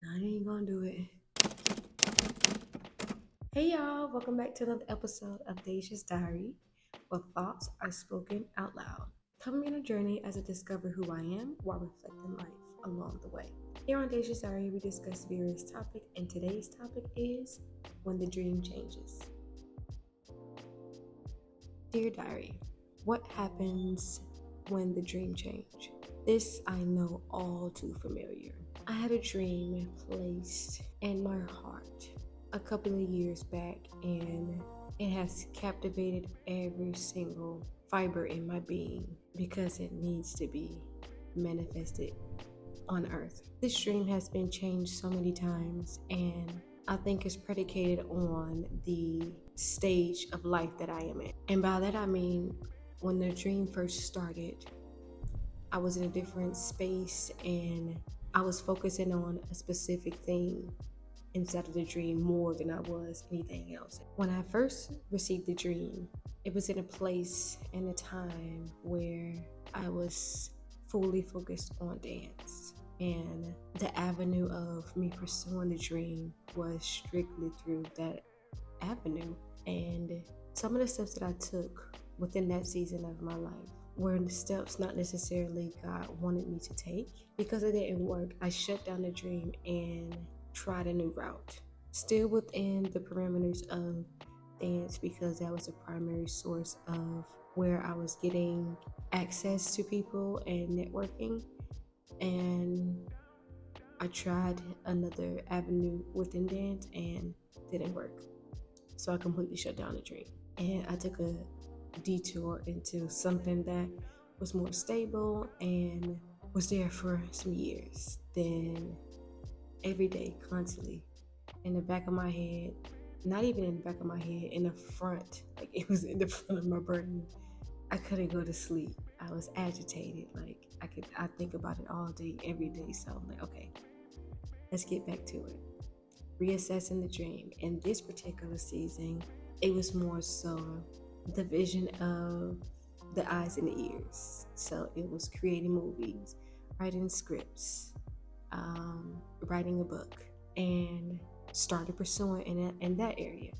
I ain't gonna do it. Hey y'all, welcome back to another episode of Deja's Diary, where thoughts are spoken out loud. Come on a journey as I discover who I am while reflecting life along the way. Here on Deja's Diary, we discuss various topics, and today's topic is when the dream changes. Dear Diary, what happens when the dream change? This I know all too familiar. I had a dream placed in my heart a couple of years back, and it has captivated every single fiber in my being because it needs to be manifested on earth. This dream has been changed so many times, and I think it's predicated on the stage of life that I am in. And by that I mean, when the dream first started, I was in a different space and I was focusing on a specific thing inside of the dream more than I was anything else. When I first received the dream, it was in a place and a time where I was fully focused on dance. And the avenue of me pursuing the dream was strictly through that avenue. And some of the steps that I took within that season of my life were the steps not necessarily God wanted me to take. Because it didn't work, I shut down the dream and tried a new route. Still within the parameters of dance because that was the primary source of where I was getting access to people and networking. And I tried another avenue within dance and didn't work. So I completely shut down the dream. And I took a detour into something that was more stable and was there for some years. Then every day, constantly, in the back of my head, not even in the back of my head, in the front, like it was in the front of my brain. I couldn't go to sleep. I was agitated. Like I think about it all day, every day. So I'm like, okay, let's get back to it. Reassessing the dream. In this particular season, it was more so the vision of the eyes and the ears. So it was creating movies, writing scripts, writing a book, and started pursuing in that area.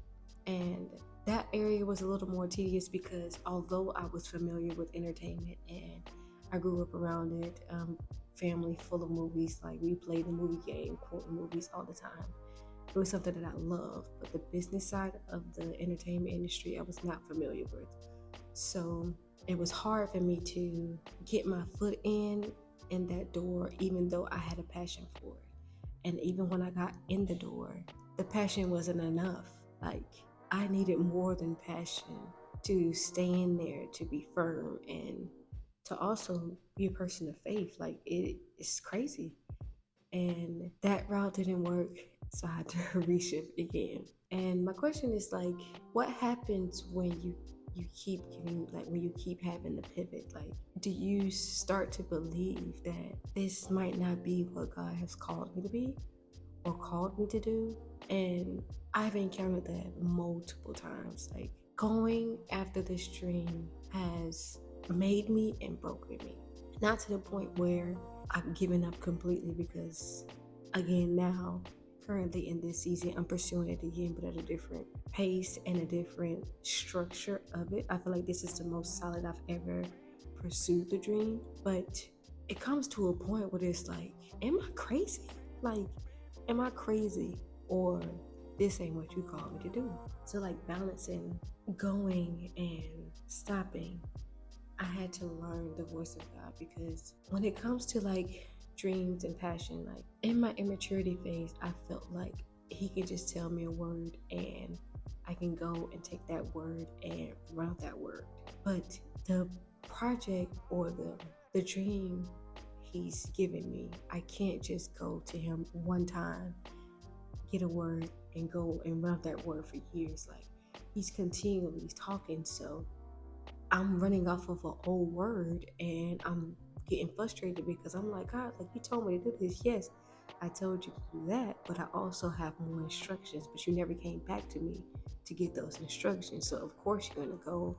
And that area was a little more tedious because although I was familiar with entertainment and I grew up around it, family full of movies, like we played the movie game, quoting movies all the time. It was something that I loved, but the business side of the entertainment industry I was not familiar with. So it was hard for me to get my foot in that door, even though I had a passion for it. And even when I got in the door, the passion wasn't enough. Like, I needed more than passion to stay in there, to be firm, and to also be a person of faith. Like, it's crazy. And that route didn't work, so I had to reshift again. And my question is like, what happens when you keep getting, like, when you keep having to pivot? Like, do you start to believe that this might not be what God has called me to be or called me to do? And I've encountered that multiple times. Like, going after this dream has made me and broken me. Not to the point where I've given up completely because, again, now, currently in this season, I'm pursuing it again, but at a different pace and a different structure of it. I feel like this is the most solid I've ever pursued the dream, but it comes to a point where it's like, am I crazy? Like, am I crazy? Or this ain't what you called me to do. So, like, balancing going and stopping, I had to learn the voice of God because when it comes to like dreams and passion, like in my immaturity phase, I felt like He could just tell me a word and I can go and take that word and run with that word. But the project or the dream He's given me, I can't just go to Him one time, get a word, and go and run with that word for years. Like, He's continually talking, so I'm running off of an old word and I'm getting frustrated because I'm like, God, like you told me to do this. Yes, I told you to do that, but I also have more instructions, but you never came back to me to get those instructions. So of course you're gonna go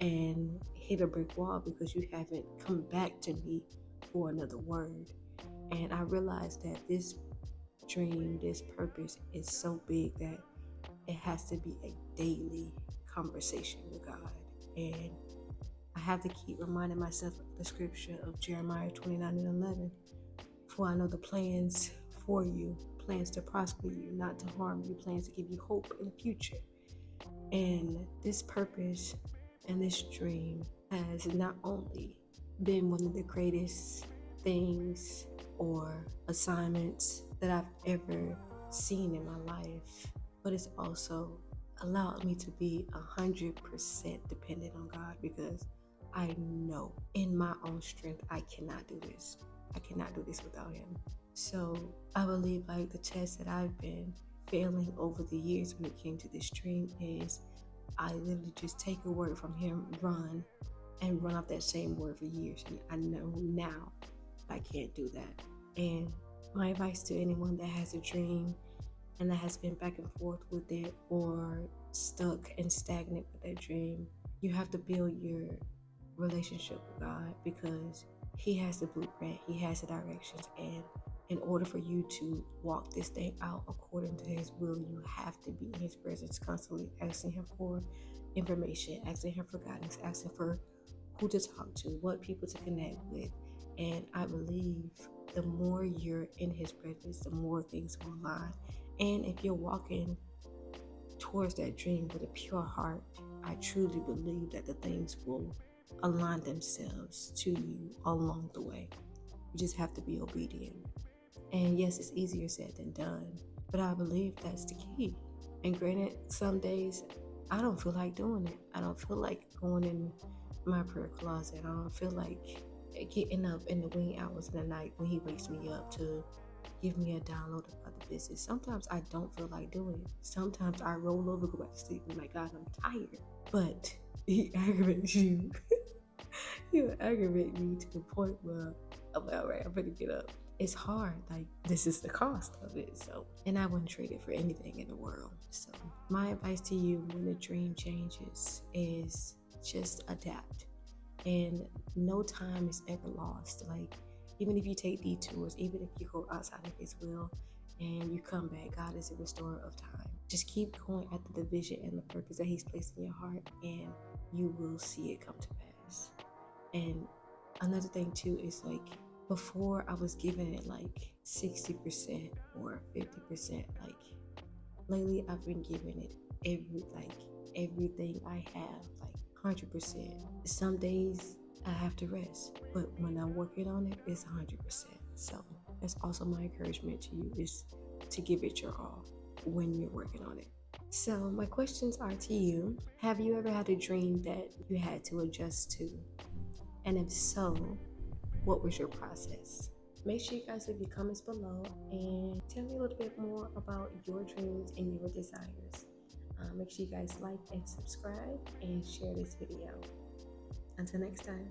and hit a brick wall because you haven't come back to me for another word. And I realized that this dream, this purpose is so big that it has to be a daily conversation with God. And I have to keep reminding myself of the scripture of Jeremiah 29:11. For I know the plans for you, plans to prosper you, not to harm you, plans to give you hope in the future. And this purpose and this dream has not only been one of the greatest things or assignments that I've ever seen in my life, but it's also allowed me to be 100% dependent on God, because I know in my own strength I cannot do this. I cannot do this without Him. So I believe like the test that I've been failing over the years when it came to this dream is I literally just take a word from Him, run off that same word for years. And I know now I can't do that. And my advice to anyone that has a dream and that has been back and forth with it or stuck and stagnant with that dream, you have to build your relationship with God, because He has the blueprint, He has the directions, and in order for you to walk this thing out according to His will, you have to be in His presence, constantly asking Him for information, asking Him for guidance, asking for who to talk to, what people to connect with. And I believe the more you're in His presence, the more things will align. And if you're walking towards that dream with a pure heart, I truly believe that the things will align themselves to you along the way. You just have to be obedient. And yes, it's easier said than done, but I believe that's the key. And granted, some days I don't feel like doing it. I don't feel like going in my prayer closet. I don't feel like getting up in the wee hours of the night when He wakes me up to give me a download about the business. Sometimes I don't feel like doing it. Sometimes I roll over, go back to sleep, and God, I'm tired. But He aggravates you. He will aggravate me to the point where I'm like, all right, I'm ready to get up. It's hard. Like, this is the cost of it. So, and I wouldn't trade it for anything in the world. So my advice to you when the dream changes is just adapt. And no time is ever lost. Like, even if you take detours, even if you go outside of His will and you come back, God is a restorer of time. Just keep going after the vision and the purpose that He's placed in your heart, and you will see it come to pass. And another thing too is like, before I was giving it like 60% or 50%. Like, lately I've been giving it everything I have, like 100%. Some days I have to rest, but when I'm working on it, it's 100%. So that's also my encouragement to you, is to give it your all when you're working on it. So my questions are to you: have you ever had a dream that you had to adjust to? And if so, what was your process? Make sure you guys leave your comments below and tell me a little bit more about your dreams and your desires. Make sure you guys like and subscribe and share this video. Until next time.